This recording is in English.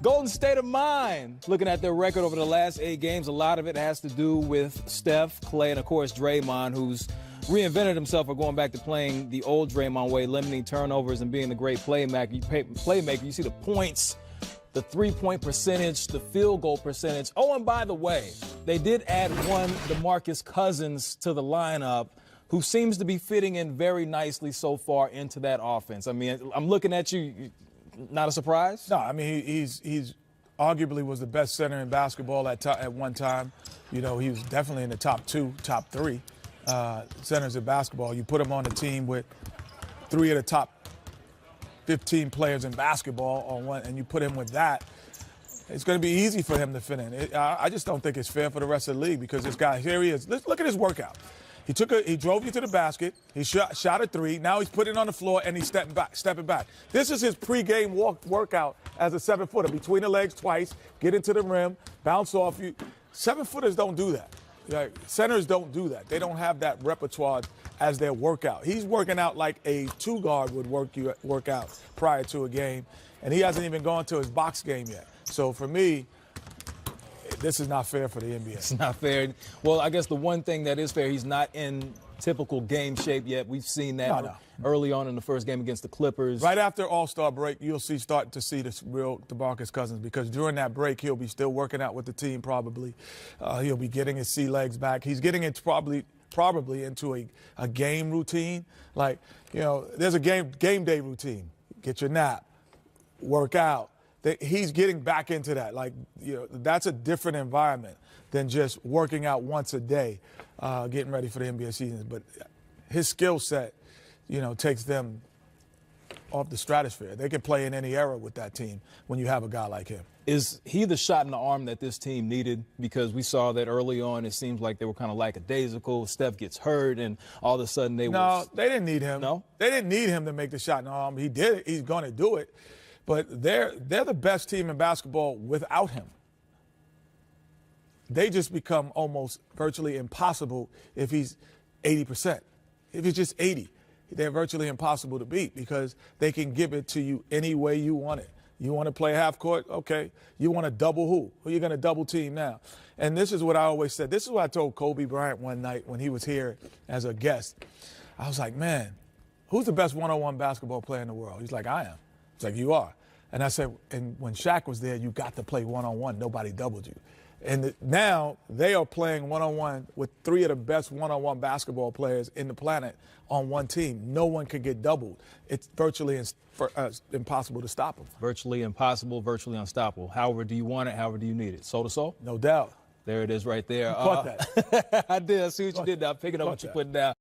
Golden State of Mind. Looking at their record over the last 8 games, a lot of it has to do with Steph, Clay, and of course Draymond, who's reinvented himself or going back to playing the old Draymond way, limiting turnovers and being the great playmaker. You see the points, the three-point percentage, the field goal percentage. Oh, and by the way, they did add one DeMarcus Cousins to the lineup, who seems to be fitting in very nicely so far into that offense. I mean, I'm looking at you. Not a surprise? No, I mean, he's arguably was the best center in basketball at one time. You know, he was definitely in the top 2, top 3 centers in basketball. You put him on the team with 3 of the top 15 players in basketball on one, and you put him with that, it's going to be easy for him to fit in. I just don't think it's fair for the rest of the league because this guy, here he is. Let's look at his workout. He drove you to the basket. He shot a 3. Now he's putting it on the floor and he's stepping back. This is his pregame workout as a 7-footer. Between the legs twice, get into the rim, bounce off you. 7-footers don't do that. Like, centers don't do that. They don't have that repertoire as their workout. He's working out like a 2-guard would work out prior to a game, and he hasn't even gone to his box game yet. So for me, this is not fair for the NBA. It's not fair. Well, I guess the one thing that is fair, he's not in typical game shape yet. We've seen that early on in the first game against the Clippers. Right after All-Star break, you'll start to see this real DeMarcus Cousins, because during that break, he'll be still working out with the team probably. He'll be getting his sea legs back. He's getting it probably into a game routine. Like, you know, there's a game day routine. Get your nap, work out. He's getting back into that. Like, you know, that's a different environment than just working out once a day, getting ready for the NBA season. But his skill set, you know, takes them off the stratosphere. They can play in any era with that team when you have a guy like him. Is he the shot in the arm that this team needed? Because we saw that early on, it seems like they were kind of lackadaisical. Steph gets hurt, and all of a sudden they No, they didn't need him. No? They didn't need him to make the shot in the arm. He did it. He's going to do it. But they're the best team in basketball without him. They just become almost virtually impossible if he's 80%. If he's just 80, they're virtually impossible to beat because they can give it to you any way you want it. You want to play half court? Okay. You want to double who? Who are you going to double team now? And this is what I always said. This is what I told Kobe Bryant one night when he was here as a guest. I was like, man, who's the best one-on-one basketball player in the world? He's like, I am. It's like, you are. And I said, and when Shaq was there, you got to play one-on-one. Nobody doubled you. And now they are playing one-on-one with 3 of the best one-on-one basketball players in the planet on one team. No one can get doubled. It's virtually impossible to stop them. Virtually impossible, virtually unstoppable. However do you want it, however do you need it. Soul to soul? No doubt. There it is right there. You caught that. I did. I see what you did now. I'm picking up what you're putting down.